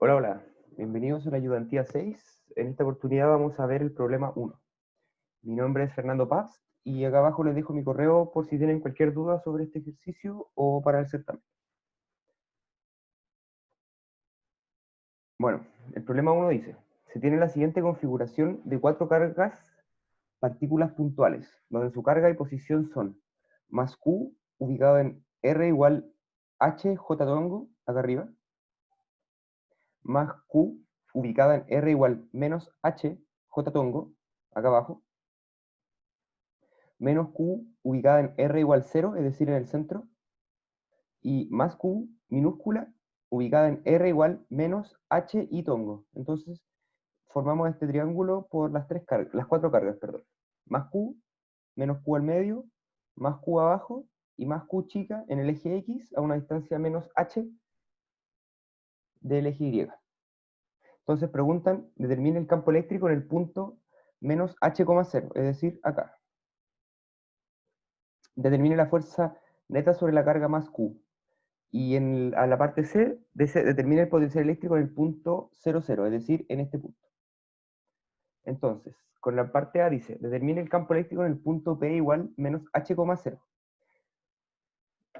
Hola, hola. Bienvenidos a la ayudantía 6. En esta oportunidad vamos a ver el problema 1. Mi nombre es Fernando Paz y acá abajo les dejo mi correo por si tienen cualquier duda sobre este ejercicio o para el certamen. Bueno, el problema 1 dice, se tiene la siguiente configuración de 4 cargas partículas puntuales, donde su carga y posición son más Q, ubicado en R igual H, J tongo, acá arriba, más Q, ubicada en R igual menos H, J tongo, acá abajo, menos Q, ubicada en R igual 0, es decir, en el centro, y más Q, minúscula, ubicada en R igual menos H y tongo. Entonces, formamos este triángulo por las 4 cargas, perdón. Más Q, menos Q al medio, más Q abajo, y más Q chica en el eje X a una distancia menos H del eje Y. Entonces preguntan, determine el campo eléctrico en el punto menos H,0, es decir, acá. Determine la fuerza neta sobre la carga más Q. Y a la parte C, determina el potencial eléctrico en el punto 00, es decir, en este punto. Entonces, con la parte A dice, determine el campo eléctrico en el punto P igual menos H,0.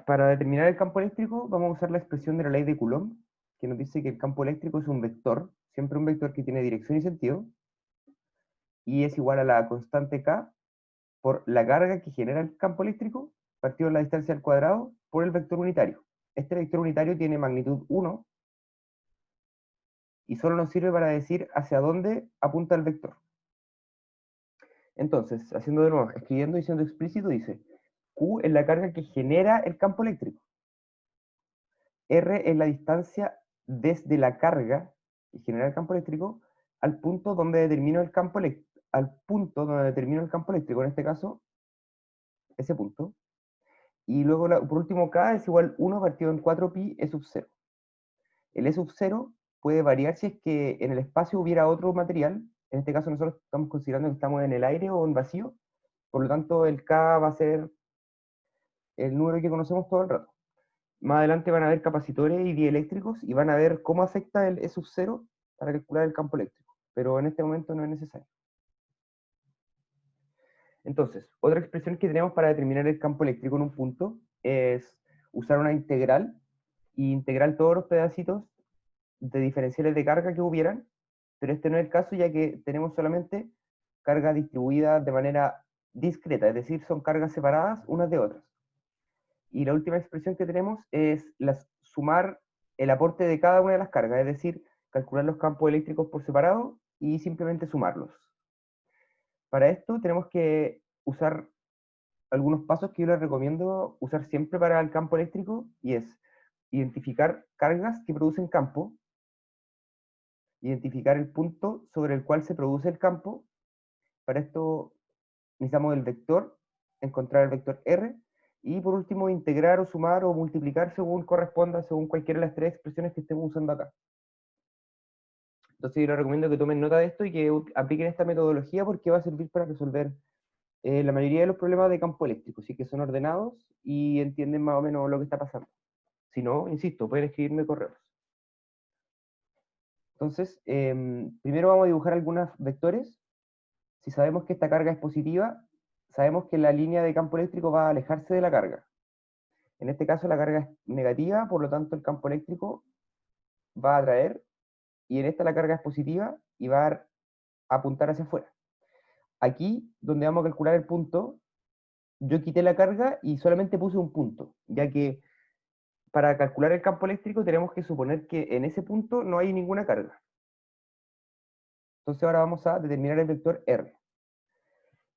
Para determinar el campo eléctrico, vamos a usar la expresión de la ley de Coulomb, que nos dice que el campo eléctrico es un vector, siempre un vector que tiene dirección y sentido, y es igual a la constante K por la carga que genera el campo eléctrico, partido en la distancia al cuadrado, por el vector unitario. Este vector unitario tiene magnitud 1, y solo nos sirve para decir hacia dónde apunta el vector. Entonces, haciendo de nuevo, escribiendo y siendo explícito, dice, Q es la carga que genera el campo eléctrico. R es la distancia desde la carga que genera el campo eléctrico al punto donde determino el campo eléctrico, en este caso, ese punto. Y luego, por último, K es igual 1 partido en 4pi E sub 0. El E sub 0 puede variar si es que en el espacio hubiera otro material. En este caso nosotros estamos considerando que estamos en el aire o en vacío. Por lo tanto, el K va a ser el número que conocemos todo el rato. Más adelante van a ver capacitores y dieléctricos y van a ver cómo afecta el E sub 0 para calcular el campo eléctrico. Pero en este momento no es necesario. Entonces, otra expresión que tenemos para determinar el campo eléctrico en un punto es usar una integral y integrar todos los pedacitos de diferenciales de carga que hubieran, pero este no es el caso ya que tenemos solamente cargas distribuidas de manera discreta, es decir, son cargas separadas unas de otras. Y la última expresión que tenemos es sumar el aporte de cada una de las cargas, es decir, calcular los campos eléctricos por separado y simplemente sumarlos. Para esto tenemos que usar algunos pasos que yo les recomiendo usar siempre para el campo eléctrico, y es identificar cargas que producen campo, identificar el punto sobre el cual se produce el campo. Para esto necesitamos el vector, encontrar el vector R, y por último integrar o sumar o multiplicar según corresponda, según cualquiera de las 3 expresiones que estemos usando acá. Entonces yo les recomiendo que tomen nota de esto y que apliquen esta metodología porque va a servir para resolver la mayoría de los problemas de campo eléctrico, así que son ordenados y entienden más o menos lo que está pasando. Si no, insisto, pueden escribirme correos. Entonces, primero vamos a dibujar algunos vectores. Si sabemos que esta carga es positiva, sabemos que la línea de campo eléctrico va a alejarse de la carga. En este caso la carga es negativa, por lo tanto el campo eléctrico va a atraer, y en esta la carga es positiva y va a apuntar hacia afuera. Aquí, donde vamos a calcular el punto, yo quité la carga y solamente puse un punto, ya que para calcular el campo eléctrico tenemos que suponer que en ese punto no hay ninguna carga. Entonces ahora vamos a determinar el vector R.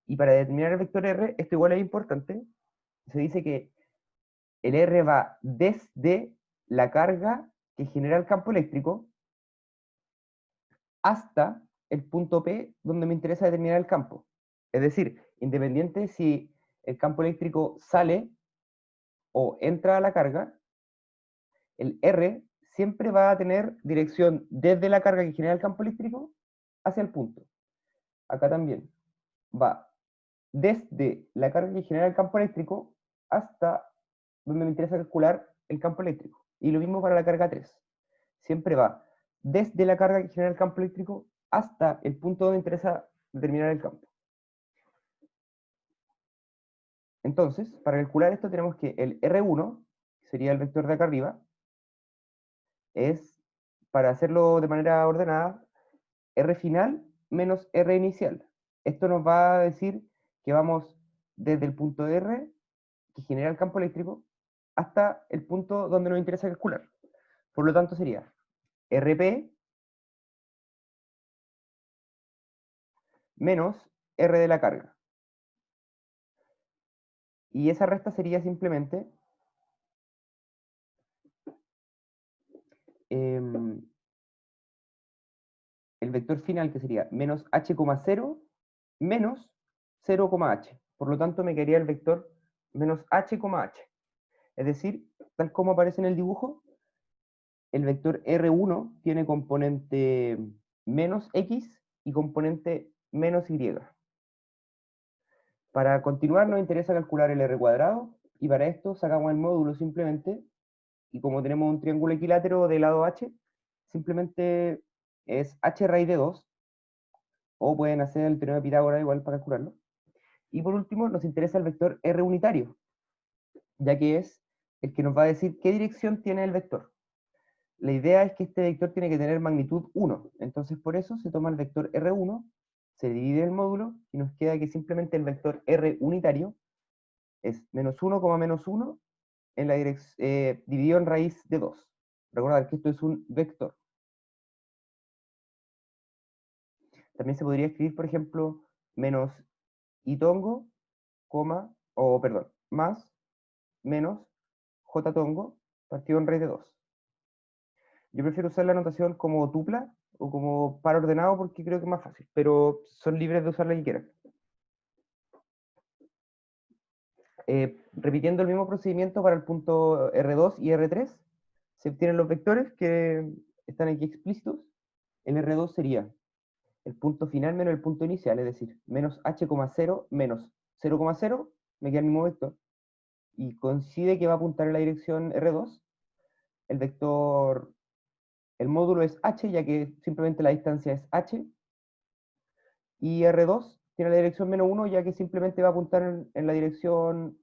Y para determinar el vector R, esto igual es importante, se dice que el R va desde la carga que genera el campo eléctrico hasta el punto P donde me interesa determinar el campo. Es decir, independiente si el campo eléctrico sale o entra a la carga, el R siempre va a tener dirección desde la carga que genera el campo eléctrico hacia el punto. Acá también va desde la carga que genera el campo eléctrico hasta donde me interesa calcular el campo eléctrico. Y lo mismo para la carga 3. Siempre va desde la carga que genera el campo eléctrico hasta el punto donde interesa determinar el campo. Entonces, para calcular esto tenemos que el R1, que sería el vector de acá arriba, es, para hacerlo de manera ordenada, R final menos R inicial. Esto nos va a decir que vamos desde el punto R, que genera el campo eléctrico, hasta el punto donde nos interesa calcular. Por lo tanto sería RP menos R de la carga. Y esa resta sería simplemente el vector final, que sería menos h,0 menos 0,h. Por lo tanto, me quedaría el vector menos h,h. Es decir, tal como aparece en el dibujo, el vector R1 tiene componente menos x y componente menos y. Para continuar nos interesa calcular el R cuadrado, y para esto sacamos el módulo simplemente, y como tenemos un triángulo equilátero de lado h, simplemente es h raíz de 2, o pueden hacer el teorema de Pitágoras igual para calcularlo. Y por último nos interesa el vector R unitario, ya que es el que nos va a decir qué dirección tiene el vector. La idea es que este vector tiene que tener magnitud 1, entonces por eso se toma el vector R1, se divide el módulo, y nos queda que simplemente el vector R unitario es menos 1, menos 1 en la dividido en raíz de 2. Recordar que esto es un vector. También se podría escribir, por ejemplo, menos itongo, perdón, más menos jtongo partido en raíz de 2. Yo prefiero usar la notación como tupla o como par ordenado porque creo que es más fácil, pero son libres de usar la que quieran. Repitiendo el mismo procedimiento para el punto R2 y R3, se obtienen los vectores que están aquí explícitos. El R2 sería el punto final menos el punto inicial, es decir, menos h,0 menos 0,0, me queda el mismo vector, y coincide que va a apuntar en la dirección R2. El vector, el módulo es h, ya que simplemente la distancia es h, y R2 tiene la dirección menos 1, ya que simplemente va a apuntar en la dirección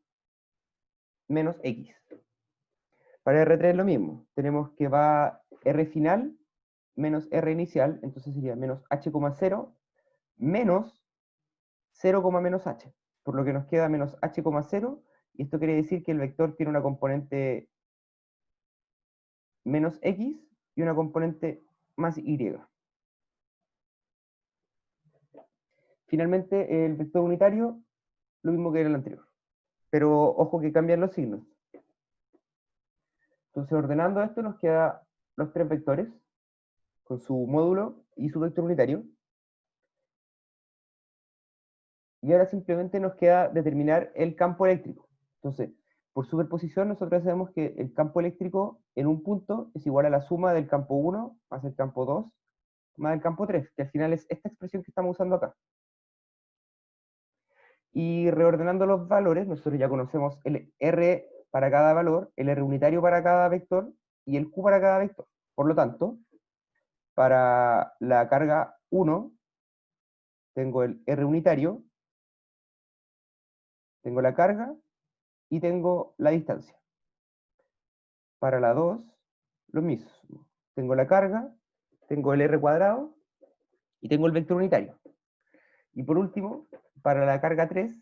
menos x. Para R3 lo mismo, tenemos que va R final menos R inicial, entonces sería menos h,0 menos 0, menos h, por lo que nos queda menos h,0, y esto quiere decir que el vector tiene una componente menos x y una componente más y. Finalmente, el vector unitario, lo mismo que en el anterior, pero ojo que cambian los signos. Entonces, ordenando esto, nos quedan los tres vectores, con su módulo y su vector unitario. Y ahora simplemente nos queda determinar el campo eléctrico. Entonces, por superposición, nosotros sabemos que el campo eléctrico en un punto es igual a la suma del campo 1 más el campo 2 más el campo 3, que al final es esta expresión que estamos usando acá. Y reordenando los valores, nosotros ya conocemos el R para cada valor, el R unitario para cada vector y el Q para cada vector. Por lo tanto, para la carga 1, tengo el R unitario, tengo la carga y tengo la distancia. Para la 2, lo mismo. Tengo la carga, tengo el R cuadrado y tengo el vector unitario. Y por último, para la carga 3,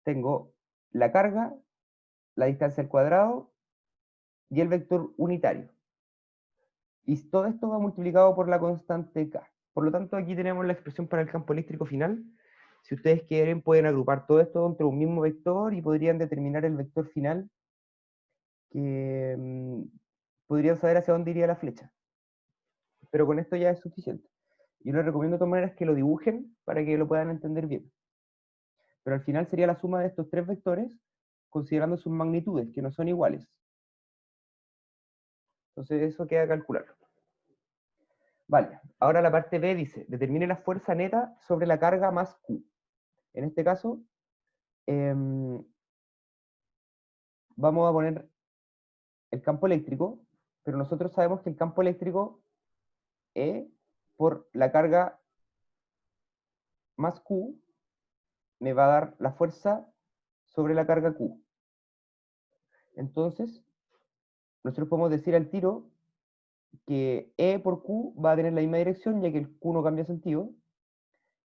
tengo la carga, la distancia al cuadrado y el vector unitario. Y todo esto va multiplicado por la constante K. Por lo tanto, aquí tenemos la expresión para el campo eléctrico final. Si ustedes quieren, pueden agrupar todo esto entre un mismo vector y podrían determinar el vector final, que podrían saber hacia dónde iría la flecha. Pero con esto ya es suficiente. Yo les recomiendo de todas maneras que lo dibujen para que lo puedan entender bien. Pero al final sería la suma de estos tres vectores, considerando sus magnitudes, que no son iguales. Entonces eso queda a calcular. Vale, ahora la parte B dice, determine la fuerza neta sobre la carga más Q. En este caso, vamos a poner el campo eléctrico, pero nosotros sabemos que el campo eléctrico E por la carga más Q me va a dar la fuerza sobre la carga Q. Entonces, nosotros podemos decir al tiro que E por Q va a tener la misma dirección, ya que el Q no cambia sentido.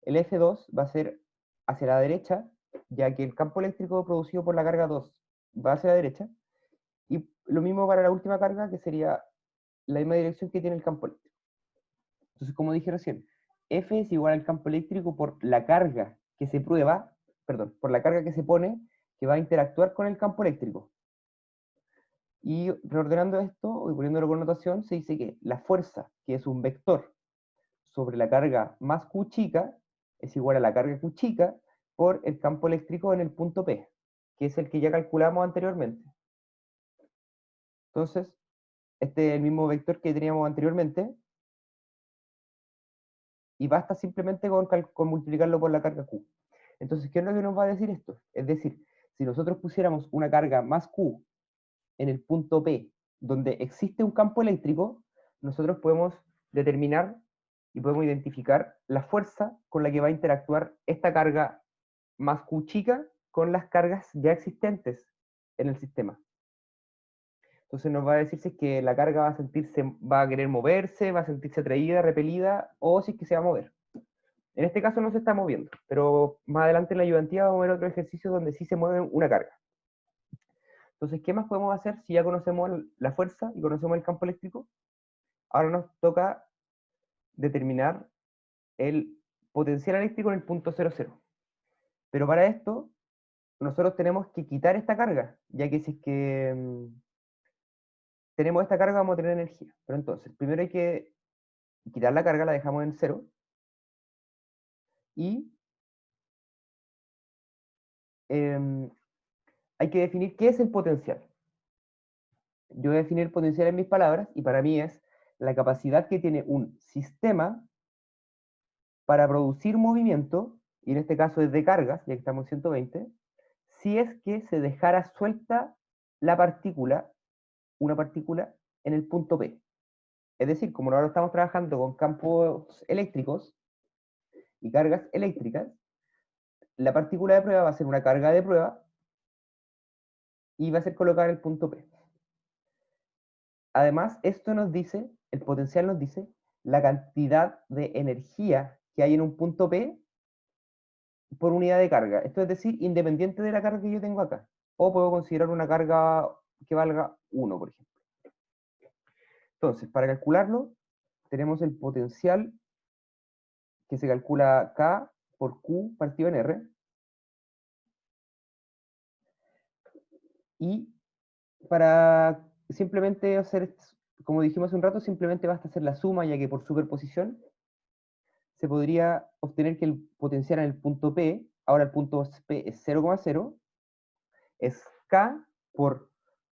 El F2 va a ser hacia la derecha, ya que el campo eléctrico producido por la carga 2 va hacia la derecha. Y lo mismo para la última carga, que sería la misma dirección que tiene el campo eléctrico. Entonces, como dije recién, F es igual al campo eléctrico por la carga que se prueba, perdón, por la carga que se pone, que va a interactuar con el campo eléctrico. Y reordenando esto, y poniéndolo con notación, se dice que la fuerza, que es un vector, sobre la carga más Q chica, es igual a la carga Q chica por el campo eléctrico en el punto P, que es el que ya calculamos anteriormente. Entonces, este es el mismo vector que teníamos anteriormente, y basta simplemente con multiplicarlo por la carga Q. Entonces, ¿qué es lo que nos va a decir esto? Es decir, si nosotros pusiéramos una carga más Q en el punto P, donde existe un campo eléctrico, nosotros podemos determinar y podemos identificar la fuerza con la que va a interactuar esta carga más Q chica con las cargas ya existentes en el sistema. Entonces nos va a decir si es que la carga va a querer moverse, va a sentirse atraída, repelida, o si es que se va a mover. En este caso no se está moviendo, pero más adelante en la ayudantía vamos a ver otro ejercicio donde sí se mueve una carga. Entonces, ¿qué más podemos hacer si ya conocemos la fuerza y conocemos el campo eléctrico? Ahora nos toca determinar el potencial eléctrico en el punto 00. Pero para esto, nosotros tenemos que quitar esta carga, ya que si es que tenemos esta carga vamos a tener energía. Pero entonces, primero hay que quitar la carga, la dejamos en 0, y hay que definir qué es el potencial. Yo voy a definir potencial en mis palabras, y para mí es la capacidad que tiene un sistema para producir movimiento, y en este caso es de cargas, ya que estamos en 120, si es que se dejara suelta la partícula, una partícula, en el punto P. Es decir, como ahora estamos trabajando con campos eléctricos y cargas eléctricas, la partícula de prueba va a ser una carga de prueba y va a ser colocada en el punto P. Además, esto nos dice, el potencial nos dice, la cantidad de energía que hay en un punto P por unidad de carga. Esto es decir, independiente de la carga que yo tengo acá. O puedo considerar una carga que valga 1, por ejemplo. Entonces, para calcularlo, tenemos el potencial que se calcula K por Q partido en R. Y para simplemente hacer, como dijimos hace un rato, simplemente basta hacer la suma, ya que por superposición se podría obtener que el potencial en el punto P, ahora el punto P es 0,0, es K por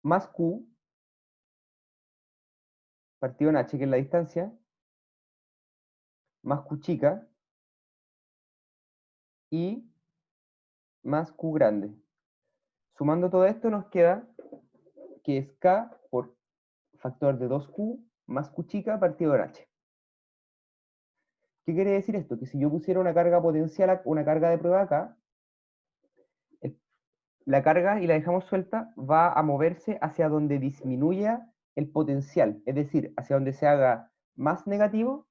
más Q partido en H, que es la distancia, más Q chica, y más Q grande. Sumando todo esto nos queda que es K por factor de 2Q más Q chica partido en H. ¿Qué quiere decir esto? Que si yo pusiera una carga potencial, una carga de prueba acá, la carga y la dejamos suelta va a moverse hacia donde disminuya el potencial, es decir, hacia donde se haga más negativo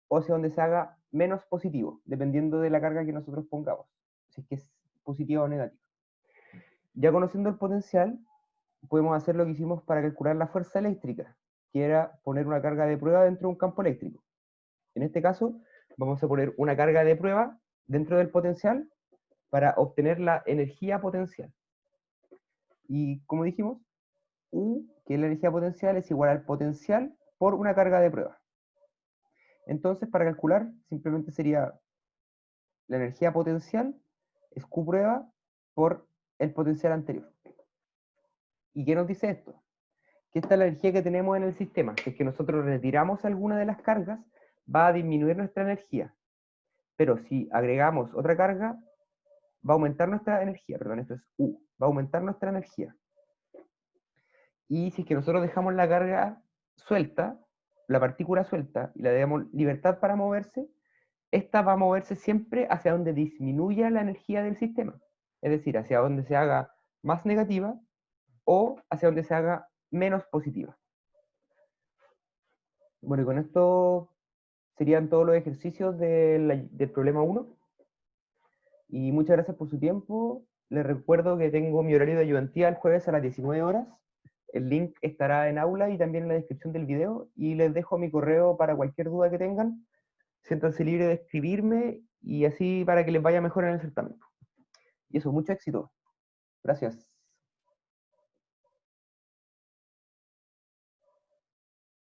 o hacia donde se haga menos positivo, dependiendo de la carga que nosotros pongamos, si es que es positiva o negativa. Ya conociendo el potencial, podemos hacer lo que hicimos para calcular la fuerza eléctrica, que era poner una carga de prueba dentro de un campo eléctrico. En este caso, vamos a poner una carga de prueba dentro del potencial para obtener la energía potencial. Y como dijimos, U, que es la energía potencial, es igual al potencial por una carga de prueba. Entonces, para calcular, simplemente sería la energía potencial es Q prueba por el potencial anterior. ¿Y qué nos dice esto? Que esta es la energía que tenemos en el sistema. Si es que nosotros retiramos alguna de las cargas, va a disminuir nuestra energía. Pero si agregamos otra carga, va a aumentar nuestra energía. Perdón, esto es U. Va a aumentar nuestra energía. Y si es que nosotros dejamos la carga suelta, la partícula suelta, y la damos libertad para moverse, esta va a moverse siempre hacia donde disminuya la energía del sistema. Es decir, hacia donde se haga más negativa o hacia donde se haga menos positiva. Bueno, y con esto serían todos los ejercicios del problema 1. Y muchas gracias por su tiempo. Les recuerdo que tengo mi horario de ayudantía el jueves a las 19 horas. El link estará en aula y también en la descripción del video. Y les dejo mi correo para cualquier duda que tengan. Siéntanse libres de escribirme y así para que les vaya mejor en el certamen. Y eso, mucho éxito. Gracias.